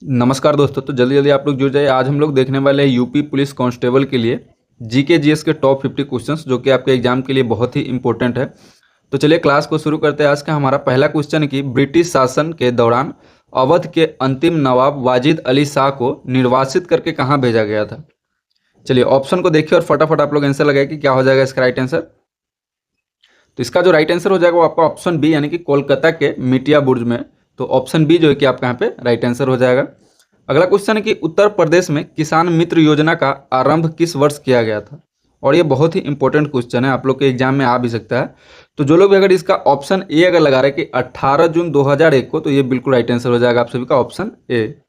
नमस्कार दोस्तों। तो जल्दी जल्दी आप लोग जुड़ जाइए। आज हम लोग देखने वाले हैं यूपी पुलिस कांस्टेबल के लिए जीके जीएस के टॉप 50 क्वेश्चंस जो कि आपके एग्जाम के लिए बहुत ही इंपॉर्टेंट है। तो चलिए क्लास को शुरू करते हैं। आज का हमारा पहला क्वेश्चन है कि ब्रिटिश शासन के दौरान अवध के अंतिम नवाब वाजिद अली शाह को निर्वासित करके कहाँ भेजा गया था। चलिए ऑप्शन को देखिए और फटाफट आप लोग आंसर लगाए कि क्या हो जाएगा इसका राइट आंसर। तो इसका जो राइट आंसर हो जाएगा वो आपका ऑप्शन बी यानी कि कोलकाता के मिटिया बुर्ज में। तो ऑप्शन बी जो है कि आपका यहाँ पे राइट आंसर हो जाएगा। अगला क्वेश्चन है कि उत्तर प्रदेश में किसान मित्र योजना का आरंभ किस वर्ष किया गया था। और ये बहुत ही इंपॉर्टेंट क्वेश्चन है, आप लोग के एग्जाम में आ भी सकता है। तो जो लोग भी अगर इसका ऑप्शन ए अगर लगा रहे हैं कि 18 जून 2001 को, तो ये बिल्कुल राइट आंसर हो जाएगा आप सभी का ऑप्शन ए।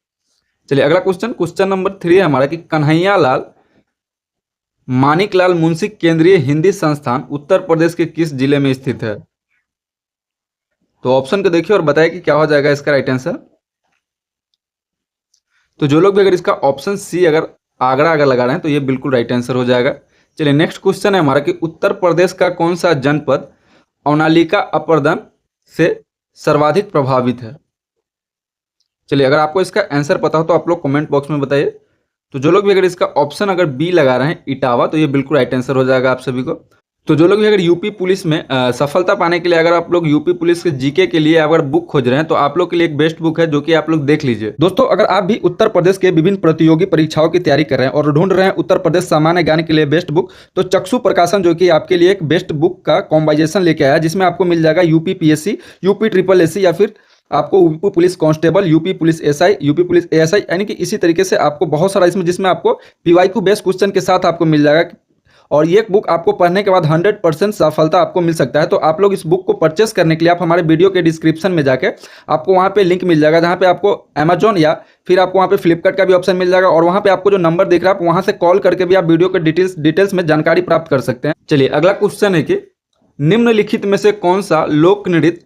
चलिए अगला क्वेश्चन नंबर 3 है हमारा कि कन्हैया लाल मानिकलाल मुंशी केंद्रीय हिंदी संस्थान उत्तर प्रदेश के किस जिले में स्थित है। तो ऑप्शन को देखिए और बताइए कि क्या हो जाएगा इसका राइट आंसर। तो जो लोग भी अगर इसका ऑप्शन सी अगर आगरा अगर लगा रहे हैं तो ये बिल्कुल राइट आंसर हो जाएगा। चलिए नेक्स्ट क्वेश्चन है हमारा कि उत्तर प्रदेश का कौन सा जनपद अवनालिका अपरदन से सर्वाधिक प्रभावित है। चलिए अगर आपको इसका आंसर पता हो तो आप लोग कमेंट बॉक्स में बताइए। तो जो लोग भी अगर इसका ऑप्शन अगर बी लगा रहे हैं इटावा, तो ये बिल्कुल राइट आंसर हो जाएगा आप सभी को। तो जो लोग भी अगर यूपी पुलिस में सफलता पाने के लिए अगर आप लोग यूपी पुलिस के जीके के लिए अगर बुक खोज रहे हैं तो आप लोग के लिए एक बेस्ट बुक है जो कि आप लोग देख लीजिए। दोस्तों अगर आप भी उत्तर प्रदेश के विभिन्न प्रतियोगी परीक्षाओं की तैयारी कर रहे हैं और ढूंढ रहे हैं उत्तर प्रदेश सामान्य ज्ञान के लिए बेस्ट बुक, तो चक्षु प्रकाशन जो कि आपके लिए एक बेस्ट बुक का कॉम्बाइजेशन लेके आया, जिसमें आपको मिल जाएगा UP PSC, UP triple SC या फिर आपको UP police constable, UP police SI, UP police ASI, यानी कि इसी तरीके से आपको बहुत सारा इसमें, जिसमें आपको पीवाईक्यू बेस्ड क्वेश्चन के साथ आपको मिल जाएगा। और ये बुक आपको पढ़ने के बाद 100% सफलता आपको मिल सकता है। तो आप लोग इस बुक को परचेस करने के लिए आप हमारे वीडियो के डिस्क्रिप्शन में जाके आपको वहाँ पे लिंक मिल जाएगा, जहाँ पे आपको अमेजॉन या फिर आपको वहाँ पे फ्लिपकार्ट का भी ऑप्शन मिल जाएगा। और वहाँ पे आपको जो नंबर दिख रहा है आप वहाँ से कॉल करके भी आप वीडियो के डिटेल्स में जानकारी प्राप्त कर सकते हैं। चलिए अगला क्वेश्चन है कि निम्नलिखित में से कौन सा लोक नृत्य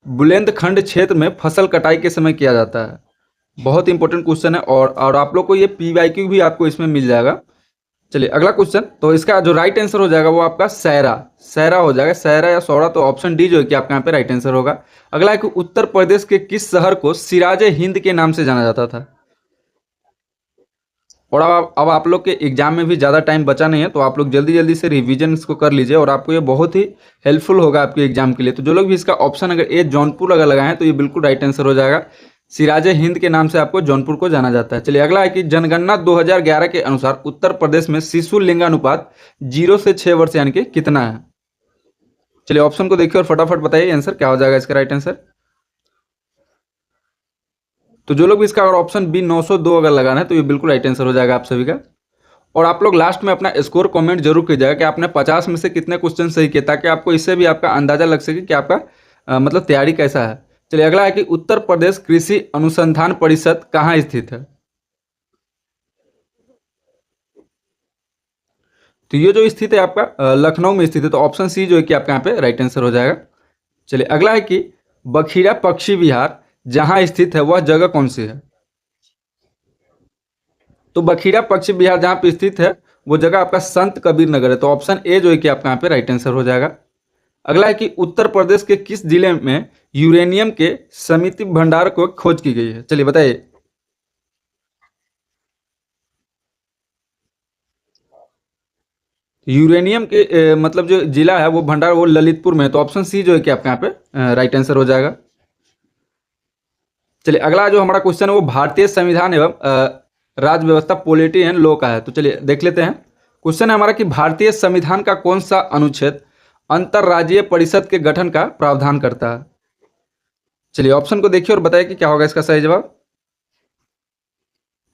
बुंदेलखंड क्षेत्र में फसल कटाई के समय किया जाता है। बहुत इंपॉर्टेंट क्वेश्चन है और आप लोग को ये पीवाईक्यू भी आपको इसमें मिल जाएगा। चलिए अगला क्वेश्चन, तो इसका जो राइट आंसर हो जाएगा वो आपका सैरा हो जाएगा, सैरा या सौरा। तो ऑप्शन डी जो है कि आपका यहाँ पे राइट आंसर होगा। अगला है कि उत्तर प्रदेश के किस शहर को सिराज हिंद के नाम से जाना जाता था। और अब आप लोग के एग्जाम में भी ज़्यादा टाइम बचा नहीं है, तो आप लोग जल्दी जल्दी से रिवीजन इसको कर लीजिए और आपको ये बहुत ही हेल्पफुल होगा आपके एग्जाम के लिए। तो जो लोग भी इसका ऑप्शन अगर ए जौनपुर अगर लगाएं तो ये बिल्कुल राइट आंसर हो जाएगा। सिराज हिंद के नाम से आपको जौनपुर को जाना जाता है। चलिए अगला है कि जनगणना 2011 के अनुसार उत्तर प्रदेश में शिशु लिंगानुपात 0 से 6 वर्ष यानी कि कितना है। चलिए ऑप्शन को देखिए और फटाफट बताइए आंसर क्या हो जाएगा इसका राइट आंसर। तो जो लोग भी इसका अगर ऑप्शन बी 902 अगर लगाना है तो ये बिल्कुल राइट आंसर हो जाएगा आप सभी का। और आप लोग लास्ट में अपना स्कोर कमेंट जरूर कीजिएगा कि आपने 50 में से कितने क्वेश्चन सही किए, ताकि आपको इससे भी आपका अंदाजा लग सके कि आपका मतलब तैयारी कैसा है। चलिए अगला है कि उत्तर प्रदेश कृषि अनुसंधान परिषद कहाँ स्थित है। तो ये जो स्थित है आपका लखनऊ में स्थित है। तो ऑप्शन सी जो है कि आपका यहाँ पे राइट आंसर हो जाएगा। चलिए अगला है कि बखीरा पक्षी विहार जहाँ स्थित है वह जगह कौन सी है। तो बखीरा पक्षी विहार जहाँ पे स्थित है वो जगह आपका संत कबीर नगर है। तो ऑप्शन ए जो है कि आपका यहाँ पे राइट आंसर हो जाएगा। अगला है कि उत्तर प्रदेश के किस जिले में यूरेनियम के समिति भंडार को खोज की गई है। चलिए बताइए। यूरेनियम के मतलब जो जिला है वो भंडार वो ललितपुर में है। तो ऑप्शन सी जो है कि आपका यहाँ पे राइट आंसर हो जाएगा। चलिए अगला जो हमारा क्वेश्चन है वो भारतीय संविधान एवं राज्य व्यवस्था पॉलिटी एंड लॉ का है। तो चलिए देख लेते हैं। क्वेश्चन है हमारा कि भारतीय संविधान का कौन सा अनुच्छेद अंतरराज्यीय परिषद के गठन का प्रावधान करता है। चलिए ऑप्शन को देखिए और बताइए कि क्या होगा इसका सही जवाब।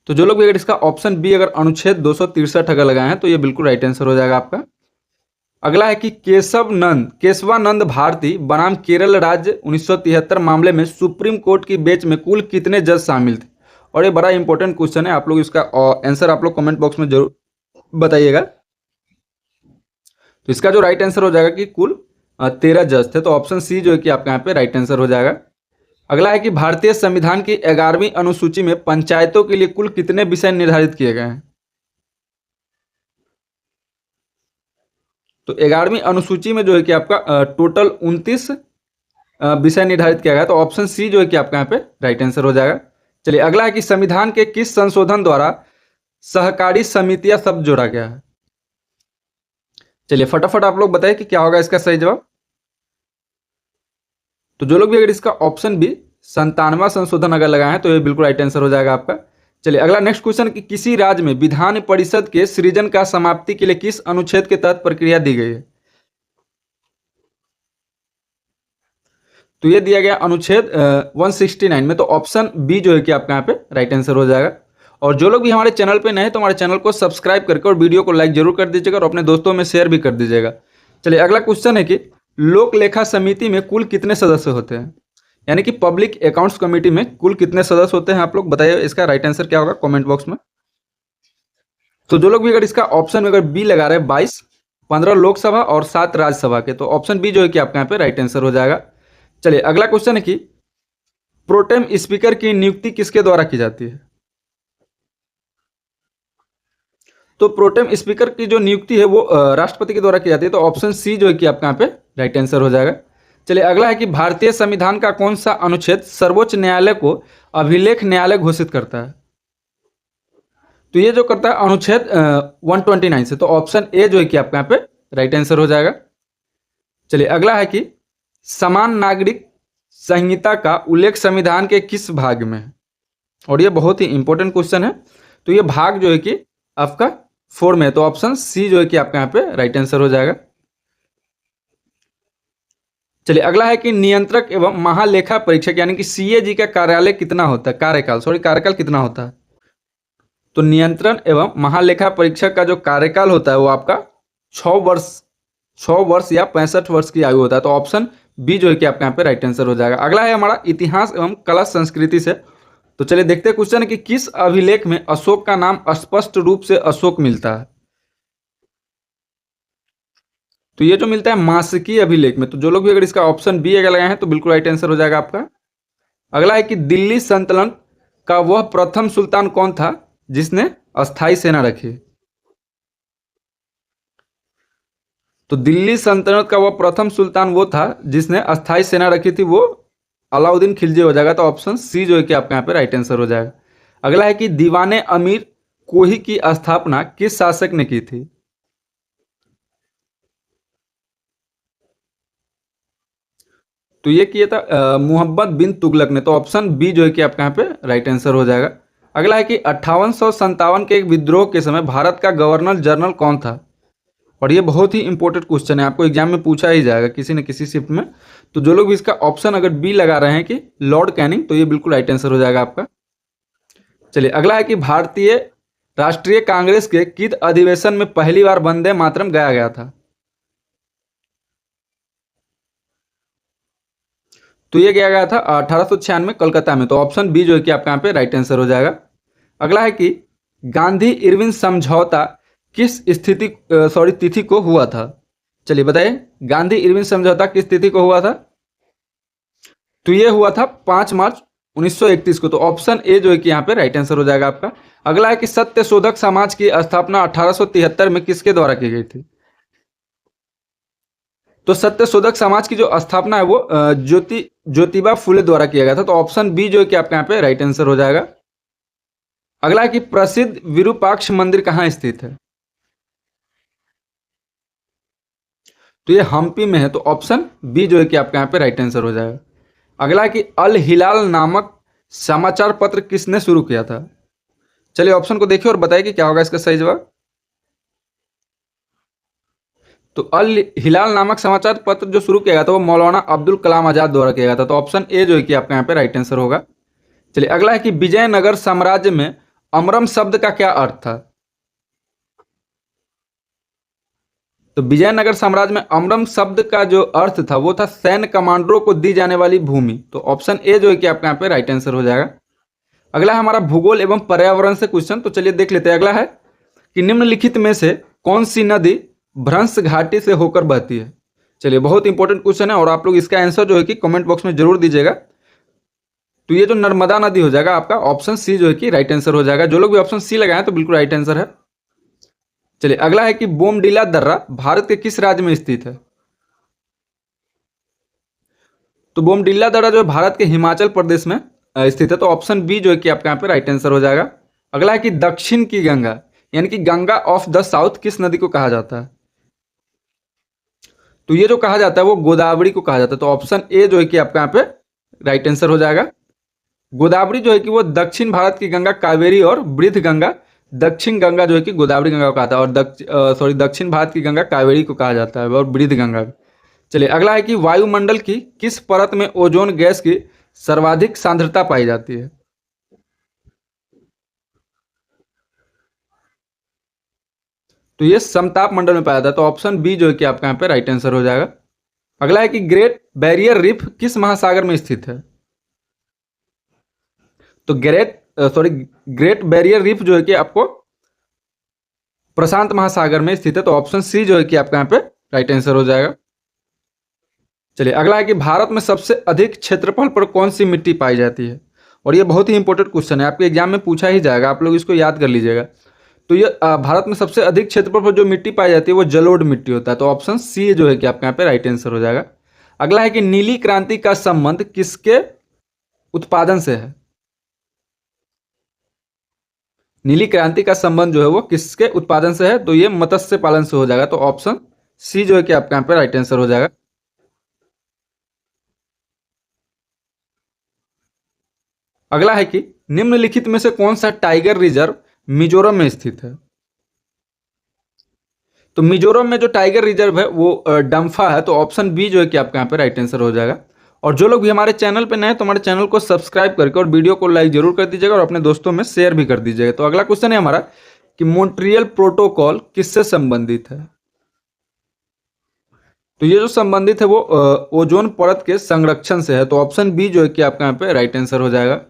तो जो लोग भी अगर इसका ऑप्शन बी अगर अनुच्छेद 263 अगर लगाए हैं तो ये बिल्कुल राइट आंसर हो जाएगा आपका। अगला है कि केशवानंद भारती बनाम केरल राज्य 1973 मामले में सुप्रीम कोर्ट की बेंच में कुल कितने जज शामिल थे। और ये बड़ा इंपॉर्टेंट क्वेश्चन है, आप लोग इसका आंसर आप लोग कमेंट बॉक्स में जरूर बताइएगा। तो इसका जो राइट आंसर हो जाएगा कि कुल 13 जज थे। तो ऑप्शन सी जो है कि आपका यहाँ पे राइट आंसर हो जाएगा। अगला है कि भारतीय संविधान की 11वीं अनुसूची में पंचायतों के लिए कुल कितने विषय निर्धारित किए गए हैं। तो 11वीं अनुसूची में जो है कि आपका टोटल 29 विषय निर्धारित किया गया। तो ऑप्शन सी जो है कि आपका यहाँ पे राइट आंसर हो जाएगा। चलिए अगला है कि संविधान के किस संशोधन द्वारा सहकारी समितियां शब्द जोड़ा गया है। चलिए फटाफट आप लोग बताइए कि क्या होगा इसका सही जवाब। तो जो लोग भी अगर इसका ऑप्शन बी 97वां संशोधन अगर लगाए हैं तो ये बिल्कुल राइट आंसर हो जाएगा आपका। चलिए अगला नेक्स्ट क्वेश्चन कि किसी राज्य में विधान परिषद के सृजन का समाप्ति के लिए किस अनुच्छेद के तहत प्रक्रिया दी गई है। तो ये दिया गया अनुच्छेद 169 में। तो ऑप्शन बी जो है कि आपका यहाँ पे राइट आंसर हो जाएगा। और जो लोग भी हमारे चैनल पे नए हैं तो हमारे चैनल को सब्सक्राइब करके और वीडियो को लाइक जरूर कर दीजिएगा और अपने दोस्तों में शेयर भी कर दीजिएगा। चलिए अगला क्वेश्चन है कि लोक लेखा समिति में कुल कितने सदस्य होते हैं, यानी कि पब्लिक अकाउंट्स कमेटी में कुल कितने सदस्य होते हैं। आप लोग बताइए इसका राइट आंसर क्या होगा कमेंट बॉक्स में। तो जो लोग भी अगर इसका ऑप्शन में अगर बी लगा रहे हैं 22, 15 लोकसभा और 7 राज्यसभा के, तो ऑप्शन बी जो है कि आपके यहाँ पे राइट आंसर हो जाएगा। चलिए अगला क्वेश्चन है कि प्रोटेम स्पीकर की नियुक्ति किसके द्वारा की जाती है। तो प्रोटेम स्पीकर की जो नियुक्ति है वो राष्ट्रपति के द्वारा की जाती है। तो ऑप्शन सी जो है कि आपका यहाँ पे राइट आंसर हो जाएगा। चलिए अगला है कि भारतीय संविधान का कौन सा अनुच्छेद सर्वोच्च न्यायालय को अभिलेख न्यायालय घोषित करता है। तो ये जो करता है अनुच्छेद 129 से। तो ऑप्शन ए जो है कि आपका यहाँ पे राइट आंसर हो जाएगा। चलिए अगला है कि समान नागरिक संहिता का उल्लेख संविधान के किस भाग में है। और ये बहुत ही इंपॉर्टेंट क्वेश्चन है। तो ये भाग जो है कि आपका 4 में है। तो ऑप्शन सी जो है कि आपका यहाँ पे राइट आंसर हो जाएगा। चलिए अगला है कि नियंत्रक एवं महालेखा परीक्षक यानी कि सीएजी का कार्यालय कितना होता है, कार्यकाल कितना होता है। तो नियंत्रण एवं महालेखा परीक्षक का जो कार्यकाल होता है वो आपका 6 वर्ष या 65 वर्ष की आयु होता है। तो ऑप्शन बी जो है कि आपके यहाँ पे राइट आंसर हो जाएगा। अगला है हमारा इतिहास एवं कला संस्कृति से। तो चलिए देखते हैं क्वेश्चन है कि किस अभिलेख में अशोक का नाम स्पष्ट रूप से अशोक मिलता है। तो ये जो मिलता है मासिकी अभिलेख में। तो जो लोग भी अगर इसका ऑप्शन बी अगर लगाए हैं तो बिल्कुल राइट आंसर हो जाएगा आपका। अगला है कि दिल्ली सल्तनत का वह प्रथम सुल्तान कौन था जिसने अस्थायी सेना रखी। तो दिल्ली सल्तनत का वह प्रथम सुल्तान वो था जिसने अस्थायी सेना रखी थी, वो अलाउद्दीन खिलजी हो जाएगा। तो ऑप्शन सी जो है कि आपके यहाँ पे राइट आंसर हो जाएगा। अगला है कि दीवाने अमीर कोही की स्थापना किस शासक ने की थी। तो ये किया था मोहम्मद बिन तुगलक ने। तो ऑप्शन बी जो है कि आपके यहाँ पे राइट आंसर हो जाएगा। अगला है कि 5857 के एक विद्रोह के समय भारत का गवर्नर जनरल कौन था। और ये बहुत ही इंपॉर्टेंट क्वेश्चन है, आपको एग्जाम में पूछा ही जाएगा किसी न किसी शिफ्ट में। तो जो लोग भी इसका ऑप्शन अगर बी लगा रहे हैं कि लॉर्ड कैनिंग, तो ये बिल्कुल राइट आंसर हो जाएगा आपका। चलिए अगला है कि भारतीय राष्ट्रीय कांग्रेस के किस अधिवेशन में पहली बार वंदे मातरम गाया गया था। तो ये गया था 1896 कलकत्ता में। तो ऑप्शन बी जो है कि आपका यहाँ पे राइट आंसर हो जाएगा। अगला है कि गांधी इरविन समझौता किस तिथि को हुआ था। चलिए बताइए गांधी इरविन समझौता किस तिथि को हुआ था। तो ये हुआ था 5 मार्च 1931 को। तो ऑप्शन ए जो है कि यहाँ पे राइट आंसर हो जाएगा आपका। अगला है कि सत्य शोधक समाज की स्थापना 1873 में किसके द्वारा की गई थी। तो सत्य शोधक समाज की जो स्थापना है वो ज्योतिबा फुले द्वारा किया गया था। तो ऑप्शन बी जो है कि आपके यहाँ पे राइट आंसर हो जाएगा। अगला है कि प्रसिद्ध विरूपाक्ष मंदिर कहाँ स्थित है। तो ये हम्पी में है। तो ऑप्शन बी जो है कि आपके यहाँ पे राइट आंसर हो जाएगा। अगला है कि अल हिलाल नामक समाचार पत्र किसने शुरू किया था। चलिए ऑप्शन को देखिए और बताइए कि क्या होगा इसका सही जवाब। तो अल हिलाल नामक समाचार पत्र जो शुरू किया गया था वो मौलाना अब्दुल कलाम आजाद द्वारा किया गया था। तो ऑप्शन ए जो है कि आपके यहाँ पे राइट आंसर होगा। चलिए अगला है कि विजयनगर साम्राज्य में अमरम शब्द का क्या अर्थ था। तो विजयनगर साम्राज्य में अमरम शब्द का जो अर्थ था वो था सैन्य कमांडरों को दी जाने वाली भूमि। तो ऑप्शन ए जो है कि आपके यहाँ पे राइट आंसर हो जाएगा। अगला है हमारा भूगोल एवं पर्यावरण से क्वेश्चन। तो चलिए देख लेते हैं। अगला है कि निम्नलिखित में से कौन सी नदी भ्रंश घाटी से होकर बहती है। चलिए बहुत इंपॉर्टेंट क्वेश्चन है और आप लोग इसका आंसर जो है कि कमेंट बॉक्स में जरूर दीजिएगा। तो ये जो नर्मदा नदी हो जाएगा आपका। ऑप्शन सी जो है कि राइट आंसर हो जाएगा। जो लोग भी ऑप्शन सी लगाए तो बिल्कुल राइट आंसर है। चलिए अगला है कि बोमडीला दर्रा भारत के किस राज्य में स्थित है। तो बोमडीला दर्रा जो भारत के हिमाचल प्रदेश में स्थित है, तो ऑप्शन बी जो है कि आपका यहाँ पे राइट आंसर हो जाएगा। अगला है कि दक्षिण की गंगा यानी कि गंगा ऑफ द साउथ किस नदी को कहा जाता है? तो ये जो कहा जाता है वो गोदावरी को कहा जाता है, तो ऑप्शन ए जो है कि आपका यहाँ पे राइट आंसर हो जाएगा। गोदावरी जो है कि वो दक्षिण भारत की गंगा कावेरी और वृद्ध गंगा दक्षिण गंगा जो है कि गोदावरी गंगा को कहा था, और दक्षिण भारत की गंगा कावेरी को कहा जाता है और वृद्ध गंगा। चलिए अगला है कि वायुमंडल की किस परत में ओजोन गैस की सर्वाधिक सांद्रता पाई जाती है? तो ये समताप मंडल में पाया जाता है, तो ऑप्शन बी जो है कि आपका यहाँ पे राइट आंसर हो जाएगा। अगला है कि ग्रेट बैरियर रीफ किस महासागर में स्थित है? तो ग्रेट बैरियर रीफ जो है कि आपको प्रशांत महासागर में स्थित है, तो ऑप्शन सी जो है कि आपका यहाँ पे राइट आंसर हो जाएगा। चलिए अगला है कि भारत में सबसे अधिक क्षेत्रफल पर कौन सी मिट्टी पाई जाती है? और ये बहुत ही इंपॉर्टेंट क्वेश्चन है, आपके एग्जाम में पूछा ही जाएगा, आप लोग इसको याद कर लीजिएगा। तो ये भारत में सबसे अधिक क्षेत्रफल पर जो मिट्टी पाई जाती है वो जलोढ़ मिट्टी होता है, तो ऑप्शन सी जो है कि आपका यहाँ पे राइट आंसर हो जाएगा। अगला है कि नीली क्रांति का संबंध किसके उत्पादन से है? नीली क्रांति का संबंध जो है वो किसके उत्पादन से है? तो ये मत्स्य पालन से हो जाएगा, तो ऑप्शन सी जो है कि आपका यहाँ पे राइट आंसर हो जाएगा। अगला है कि निम्नलिखित में से कौन सा टाइगर रिजर्व मिजोरम में स्थित है? तो मिजोरम में जो टाइगर रिजर्व है वो डम्फा है, तो ऑप्शन बी जो है कि आपका यहाँ पे राइट आंसर हो जाएगा। और जो लोग भी हमारे चैनल पे नए हैं तो हमारे चैनल को सब्सक्राइब करके और वीडियो को लाइक जरूर कर दीजिएगा और अपने दोस्तों में शेयर भी कर दीजिएगा। तो अगला क्वेश्चन है हमारा कि मॉन्ट्रियल प्रोटोकॉल किससे संबंधित है? तो ये जो संबंधित है वो ओजोन परत के संरक्षण से है, तो ऑप्शन बी जो है कि आपका यहाँ पे राइट आंसर हो जाएगा।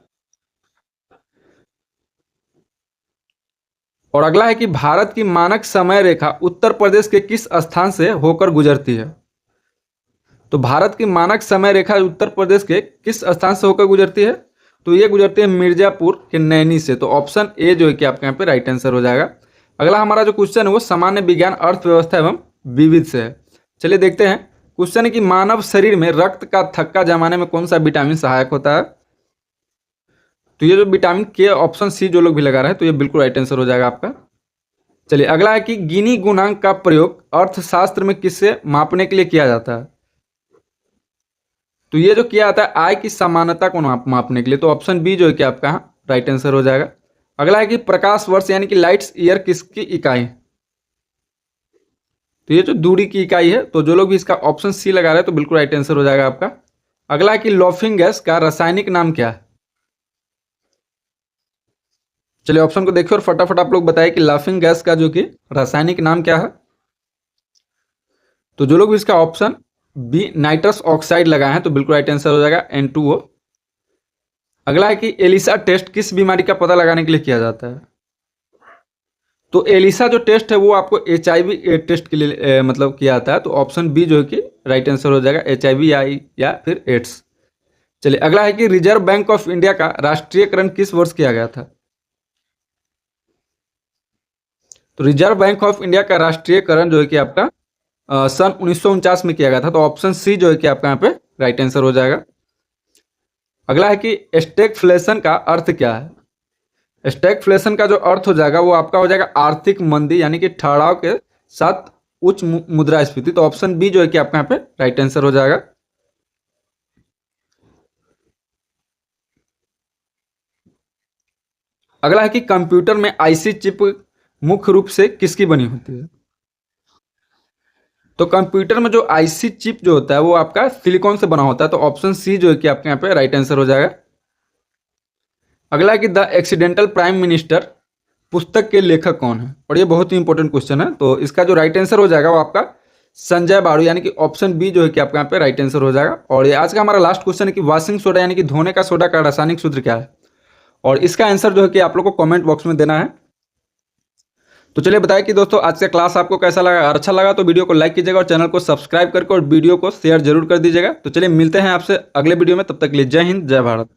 और अगला है कि भारत की मानक समय रेखा उत्तर प्रदेश के किस स्थान से होकर गुजरती है? तो भारत की मानक समय रेखा उत्तर प्रदेश के किस स्थान से होकर गुजरती है? तो ये गुजरती है मिर्जापुर के नैनी से, तो ऑप्शन ए जो है कि आपके यहाँ पे राइट आंसर हो जाएगा। अगला हमारा जो क्वेश्चन है वो सामान्य विज्ञान अर्थव्यवस्था एवं विविध से है। चलिए देखते हैं। क्वेश्चन है कि मानव शरीर में रक्त का थक्का जमाने में कौन सा विटामिन सहायक होता है? तो ये जो विटामिन के ऑप्शन सी जो लोग भी लगा रहे हैं तो ये बिल्कुल राइट आंसर हो जाएगा आपका। चलिए अगला है कि गिनी गुणांक का प्रयोग अर्थशास्त्र में किससे मापने के लिए किया जाता है? तो ये जो किया जाता है आय की समानता को मापने के लिए, तो ऑप्शन बी जो है कि आपका राइट आंसर हो जाएगा। अगला है कि प्रकाश वर्ष यानी कि लाइट्स ईयर किसकी इकाई है? तो ये जो दूरी की इकाई है, तो जो लोग भी इसका ऑप्शन सी लगा रहे हैं तो बिल्कुल राइट आंसर हो जाएगा आपका। अगला है कि लॉफिंग गैस का रासायनिक नाम क्या है? चलिए ऑप्शन को देखिए और फटाफट आप लोग बताइए कि लाफिंग गैस का जो कि रासायनिक नाम क्या है? तो जो लोग भी इसका ऑप्शन बी नाइट्रस ऑक्साइड लगाए हैं तो बिल्कुल राइट आंसर हो जाएगा N2O। अगला है कि एलिसा टेस्ट किस बीमारी का पता लगाने के लिए किया जाता है? तो एलिसा जो टेस्ट है वो आपको HIV टेस्ट के लिए मतलब किया जाता है, तो ऑप्शन बी जो है कि राइट आंसर हो जाएगा HIV या फिर एड्स। चलिए अगला है कि रिजर्व बैंक ऑफ इंडिया का राष्ट्रीयकरण किस वर्ष किया गया था? तो रिजर्व बैंक ऑफ इंडिया का राष्ट्रीयकरण जो है कि आपका सन 1949 में किया गया था, तो ऑप्शन सी जो है कि आपका यहाँ पे राइट आंसर हो जाएगा। अगला है कि स्टैगफ्लेशन का अर्थ क्या है? स्टैगफ्लेशन का जो अर्थ हो जाएगा वो आपका हो जाएगा आर्थिक मंदी यानी कि ठहराव के साथ उच्च मुद्रास्फीति, तो ऑप्शन बी जो है कि आपका यहाँ पे राइट आंसर हो जाएगा। अगला है कि कंप्यूटर में आईसी चिप मुख्य रूप से किसकी बनी होती है? तो कंप्यूटर में जो आईसी चिप जो होता है वो आपका सिलिकॉन से बना होता है, तो ऑप्शन सी जो है कि आपके यहाँ पे राइट आंसर हो जाएगा। अगला है कि द एक्सीडेंटल प्राइम मिनिस्टर पुस्तक के लेखक कौन है? और ये बहुत ही इंपॉर्टेंट क्वेश्चन है, तो इसका जो राइट आंसर हो जाएगा वो आपका संजय बाड़ू यानी कि ऑप्शन बी जो है कि आपके यहाँ पे राइट आंसर हो जाएगा। और ये आज का हमारा लास्ट क्वेश्चन है कि वॉशिंग सोडा यानी कि धोने का सोडा का रासायनिक सूत्र क्या है? और इसका आंसर जो है कि आप लोग को कमेंट बॉक्स में देना है। तो चलिए बताइए कि दोस्तों आज का क्लास आपको कैसा लगा, अगर अच्छा लगा तो वीडियो को लाइक कीजिएगा और चैनल को सब्सक्राइब करके और वीडियो को शेयर जरूर कर दीजिएगा। तो चलिए मिलते हैं आपसे अगले वीडियो में, तब तक के लिए जय हिंद जय भारत।